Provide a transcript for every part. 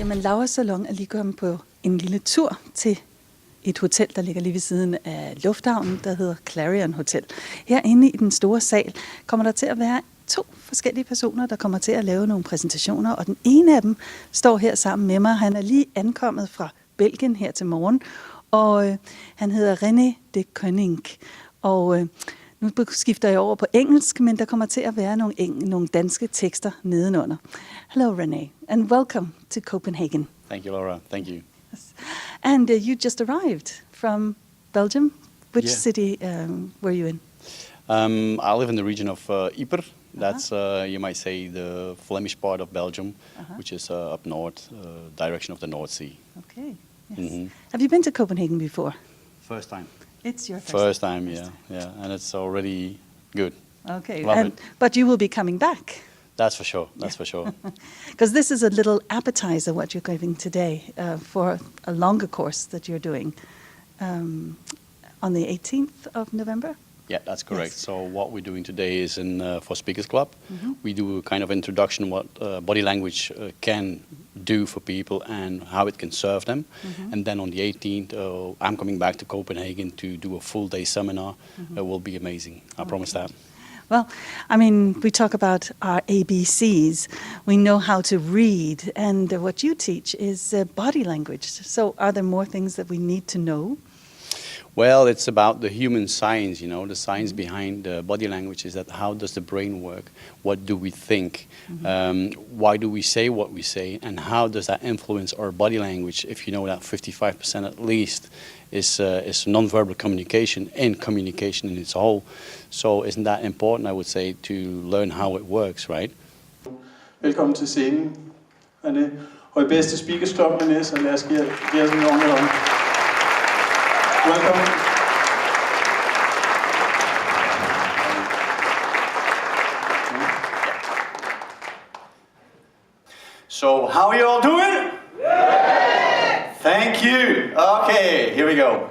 Jamen, Laura Salon er lige kommet på en lille tur til et hotel, der ligger lige ved siden af lufthavnen, der hedder Clarion Hotel. Herinde i den store sal kommer der til at være 2 forskellige personer, der kommer til at lave nogle præsentationer, og den ene af dem står her sammen med mig. Han er lige ankommet fra Belgien her til morgen, og han hedder René de Koning. Og nu skifter jeg over på engelsk, men der kommer til at være nogle danske tekster nedenunder. Hello, René, and welcome to Copenhagen. Thank you, Laura. Thank you. Yes. And you just arrived from Belgium. Which city were you in? I live in the region of Yper. That's, you might say, the Flemish part of Belgium, which is up north, direction of the North Sea. Okay, yes. Have you been to Copenhagen before? First time. It's your first time, yeah, and it's already good. Okay, Love it. But you will be coming back. That's for sure, that's for sure. Because this is a little appetizer, what you're giving today, for a longer course that you're doing on the 18th of November? Yeah, that's correct. Yes. So what we're doing today is for Speakers Club. We do a kind of introduction what body language can do for people and how it can serve them. And then on the 18th, I'm coming back to Copenhagen to do a full day seminar. It will be amazing, I promise that. Well, I mean, we talk about our ABCs. We know how to read, and what you teach is body language. So are there more things that we need to know? Well, it's about the human science, you know, the science behind body language is that how does the brain work? What do we think? Why do we say what we say? And how does that influence our body language? If you know that 55% at least is non-verbal communication and communication in its whole. So isn't that important, I would say, to learn how it works, right? Velkommen til scenen, René. Og i bedste Speakers Club, René, så lad os give os en ordentlig hånd. Welcome. So, how are you all doing? Yeah! Thank you. Okay, here we go.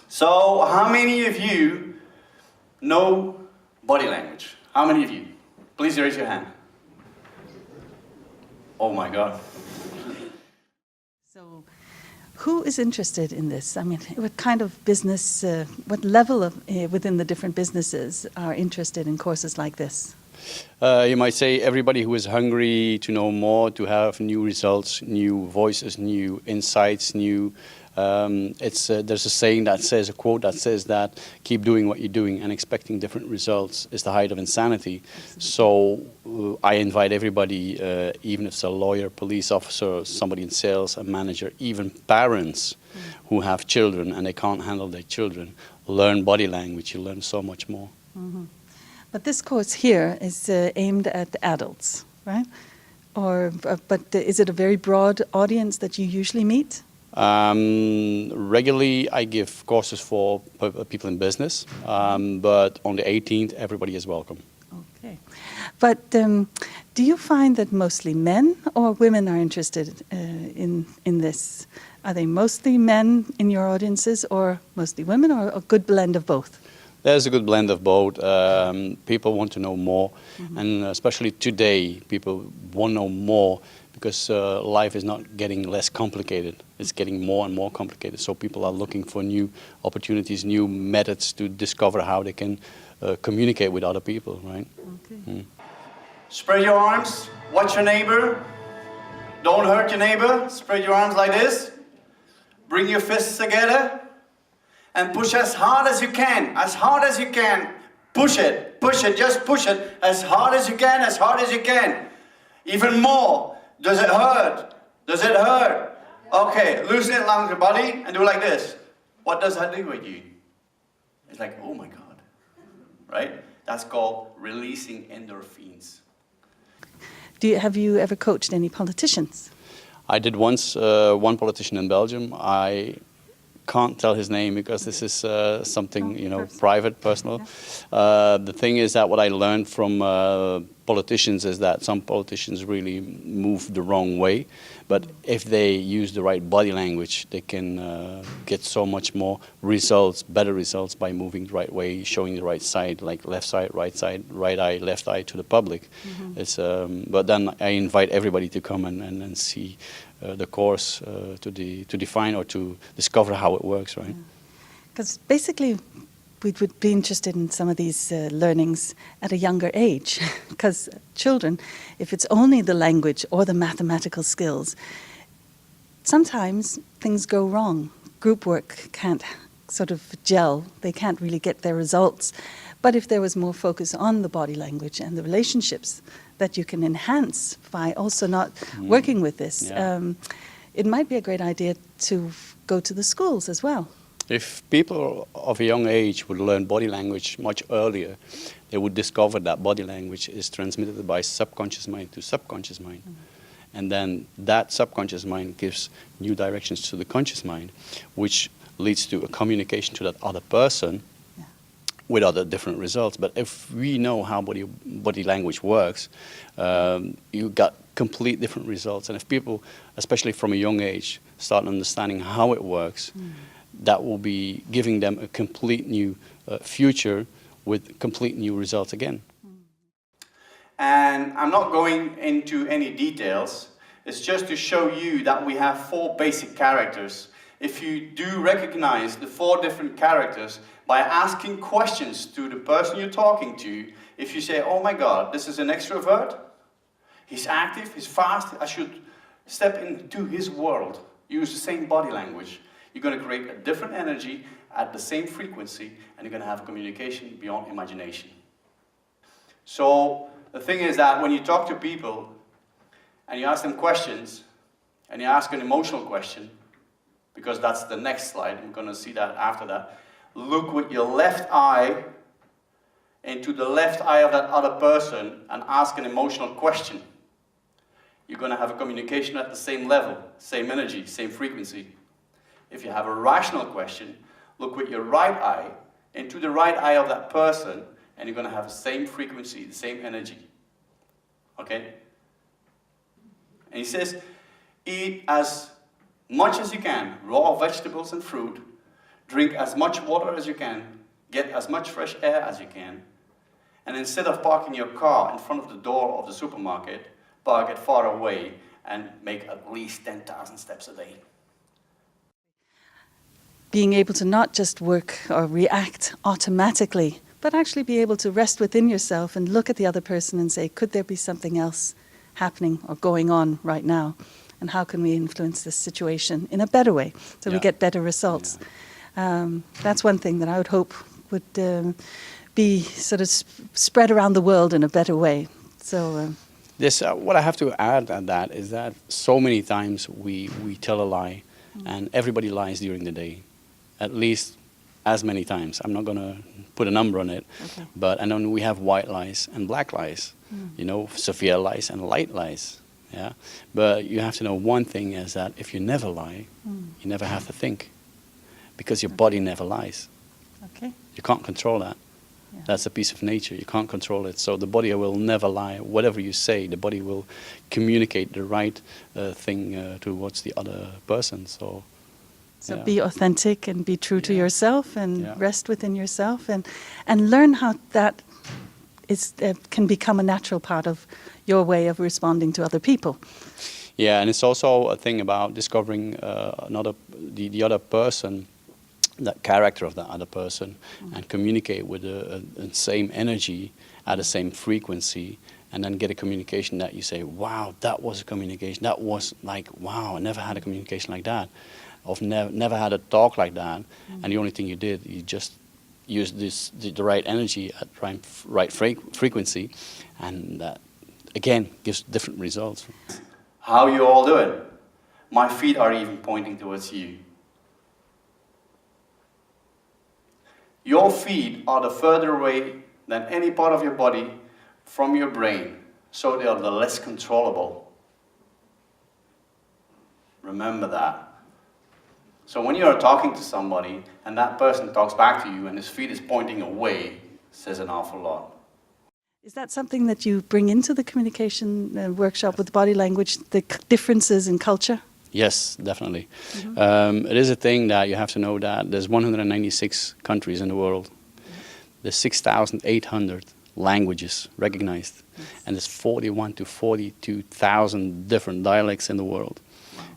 So, how many of you know body language? How many of you? Please raise your hand. Oh my God. So, who is interested in this? I mean, what kind of business, what level of within the different businesses are interested in courses like this? You might say everybody who is hungry to know more, to have new results, new voices, new insights, new. There's a saying that says, a quote that says that keep doing what you're doing and expecting different results is the height of insanity. So I invite everybody, even if it's a lawyer, police officer, somebody in sales, a manager, even parents who have children and they can't handle their children, learn body language, you learn so much more. But this course here is aimed at adults, right? Or, but is it a very broad audience that you usually meet? Regularly, I give courses for people in business, but on the 18th, everybody is welcome. Okay. But do you find that mostly men or women are interested in this? Are they mostly men in your audiences or mostly women, or a good blend of both? There's a good blend of both. People want to know more, and especially today, people want to know more because life is not getting less complicated. It's getting more and more complicated. So people are looking for new opportunities, new methods to discover how they can communicate with other people, right? Okay. Spread your arms, watch your neighbor. Don't hurt your neighbor. Spread your arms like this. Bring your fists together. And push as hard as you can, as hard as you can. Push it, just push it as hard as you can, as hard as you can. Even more. Does it hurt? Does it hurt? Okay, loosen it along your body and do like this. What does that do with you? It's like, oh my God, right? That's called releasing endorphins. Have you ever coached any politicians? I did once, one politician in Belgium. I can't tell his name because this is something, you know, private, personal. The thing is that what I learned from politicians is that some politicians really move the wrong way, but if they use the right body language, they can get so much more results, better results by moving the right way, showing the right side, like left side, right eye, left eye to the public. It's, but then I invite everybody to come and see the course to define or to discover how it works, right? Because basically, we would be interested in some of these learnings at a younger age. Because children, if it's only the language or the mathematical skills, sometimes things go wrong. Group work can't sort of gel. They can't really get their results. But if there was more focus on the body language and the relationships that you can enhance by also not working with this, it might be a great idea to go to the schools as well. If people of a young age would learn body language much earlier, they would discover that body language is transmitted by subconscious mind to subconscious mind. And then that subconscious mind gives new directions to the conscious mind, which leads to a communication to that other person with other different results. But if we know how body language works, you got complete different results. And if people, especially from a young age, start understanding how it works, that will be giving them a complete new future with complete new results again. And I'm not going into any details. It's just to show you that we have 4 basic characters. If you do recognize the 4 different characters by asking questions to the person you're talking to, if you say, oh my God, this is an extrovert, he's active, he's fast, I should step into his world, use the same body language. You're going to create a different energy at the same frequency, and you're going to have communication beyond imagination. So the thing is that when you talk to people and you ask them questions, and you ask an emotional question, because that's the next slide, I'm going to see that after that, look with your left eye into the left eye of that other person and ask an emotional question. You're going to have a communication at the same level, same energy, same frequency. If you have a rational question, look with your right eye into the right eye of that person, and you're going to have the same frequency, the same energy. Okay? And he says, eat as much as you can, raw vegetables and fruit, drink as much water as you can, get as much fresh air as you can, and instead of parking your car in front of the door of the supermarket, park it far away and make at least 10,000 steps a day. Being able to not just work or react automatically, but actually be able to rest within yourself and look at the other person and say, could there be something else happening or going on right now? And how can we influence this situation in a better way so we get better results? That's one thing that I would hope would be sort of spread around the world in a better way. So this, what I have to add at that is that so many times we tell a lie, and everybody lies during the day, at least as many times. I'm not going to put a number on it, but and then we have white lies and black lies, you know, severe lies and light lies. Yeah, but you have to know one thing is that if you never lie, you never have to think, because your body never lies. Okay. You can't control that. That's a piece of nature. You can't control it. So the body will never lie. Whatever you say, the body will communicate the right thing towards the other person. So be authentic and be true to yourself and rest within yourself and learn how that is can become a natural part of your way of responding to other people. Yeah, and it's also a thing about discovering the other person, that character of that other person, and communicate with the same energy at the same frequency, and then get a communication that you say, wow, that was a communication. That was like, wow, I never had a communication like that. I've never had a talk like that. And the only thing you did, you just used the right energy at right frequency, and that again gives different results. How you all doing? My feet are even pointing towards you. Your feet are the further away than any part of your body from your brain, so they are the less controllable. Remember that. So when you are talking to somebody and that person talks back to you and his feet is pointing away, it says an awful lot. Is that something that you bring into the communication workshop with body language, the differences in culture? Yes, definitely. It is a thing that you have to know that there's 196 countries in the world. There's 6,800 languages recognized, and there's 41 to 42,000 different dialects in the world,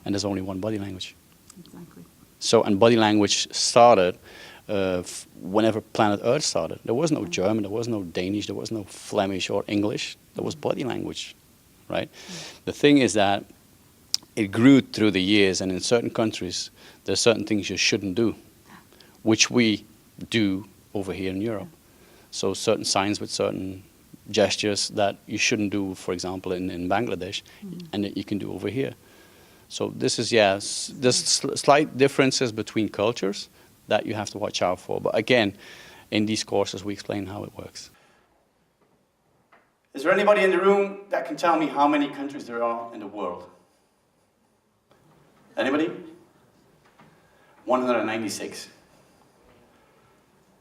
and there's only one body language. Exactly. So, and body language started whenever planet Earth started. There was no German, there was no Danish, there was no Flemish or English. There was body language, right? The thing is that it grew through the years, and in certain countries, there's certain things you shouldn't do, which we do over here in Europe. So certain signs with certain gestures that you shouldn't do, for example, in Bangladesh, and that you can do over here. So this is, yes, there's slight differences between cultures that you have to watch out for. But again, in these courses, we explain how it works. Is there anybody in the room that can tell me how many countries there are in the world? Anybody? 196.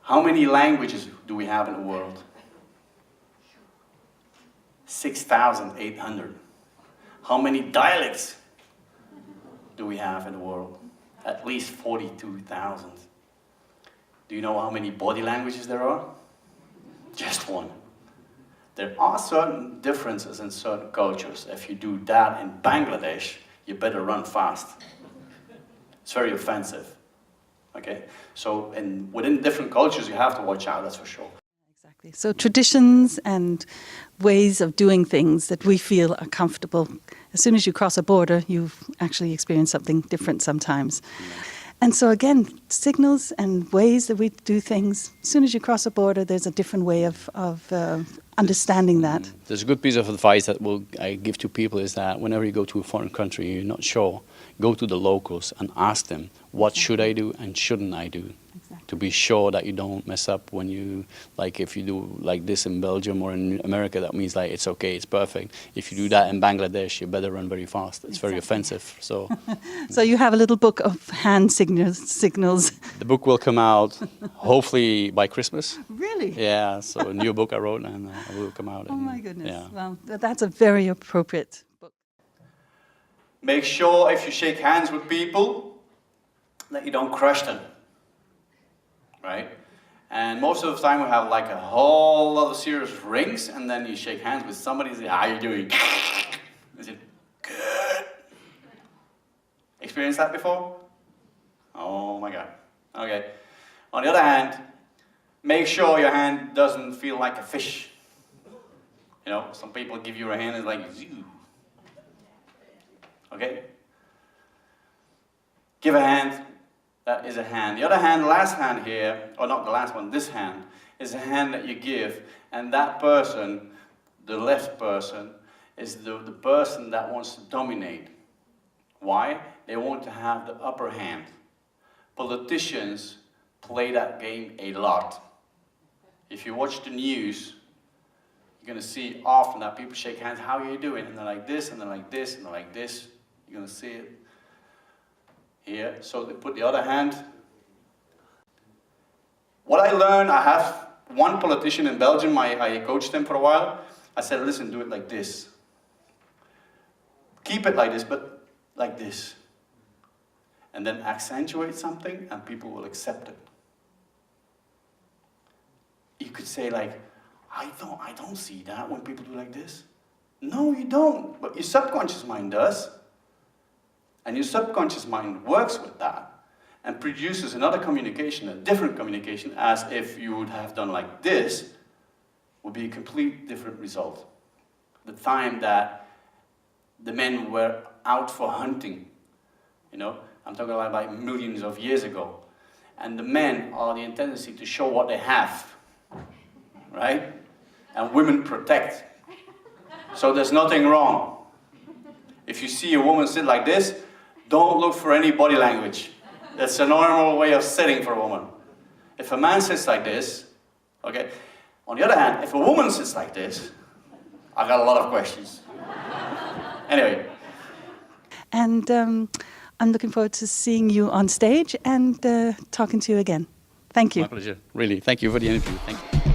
How many languages do we have in the world? 6,800. How many dialects do we have in the world? At least 42,000. Do you know how many body languages there are? Just one. There are certain differences in certain cultures. If you do that in Bangladesh, you better run fast. It's very offensive. Okay? So within different cultures, you have to watch out, that's for sure. Exactly. So traditions and ways of doing things that we feel are comfortable. As soon as you cross a border, you've actually experienced something different sometimes. And so again, signals and ways that we do things. As soon as you cross a border, there's a different way of understanding that. There's a good piece of advice that I give to people is that whenever you go to a foreign country, you're not sure, go to the locals and ask them, what should I do and shouldn't I do? Exactly. To be sure that you don't mess up when you, like if you do like this in Belgium or in America, that means like it's okay, it's perfect. If you do that in Bangladesh, you better run very fast. It's very offensive. So, So you have a little book of hand signals. the book will come out hopefully by Christmas. Really? Yeah, so a new book I wrote and it will come out. Oh my goodness. Yeah. Well, that's a very appropriate book. Make sure if you shake hands with people that you don't crush them. Right? And most of the time we have like a whole lot of serious rings, and then you shake hands with somebody and say, how are you doing? Is it good? Experienced that before? Oh my God. Okay. On the other hand, make sure your hand doesn't feel like a fish. You know, some people give you a hand and it's like, zoo. Okay? Give a hand. That is a hand. The other hand, the last hand here, or not the last one, this hand, is a hand that you give, and that person, the left person, is the person that wants to dominate. Why? They want to have the upper hand. Politicians play that game a lot. If you watch the news, you're going to see often that people shake hands, how are you doing? And they're like this, and they're like this, and they're like this. You're going to see it here. So they put the other hand. What I learned, I have one politician in Belgium, I coached him for a while. I said, listen, do it like this. Keep it like this, but like this. And then accentuate something and people will accept it. You could say like, I don't see that when people do like this. No, you don't, but your subconscious mind does. And your subconscious mind works with that and produces another communication, a different communication, as if you would have done like this, would be a complete different result. The time that the men were out for hunting, you know, I'm talking about like millions of years ago. And the men are the tendency to show what they have, right? And women protect. So there's nothing wrong. If you see a woman sit like this, don't look for any body language. That's a normal way of sitting for a woman. If a man sits like this, okay. On the other hand, if a woman sits like this, I got a lot of questions. Anyway. And I'm looking forward to seeing you on stage and talking to you again. Thank you. My pleasure. Really. Thank you for the interview. Thank you.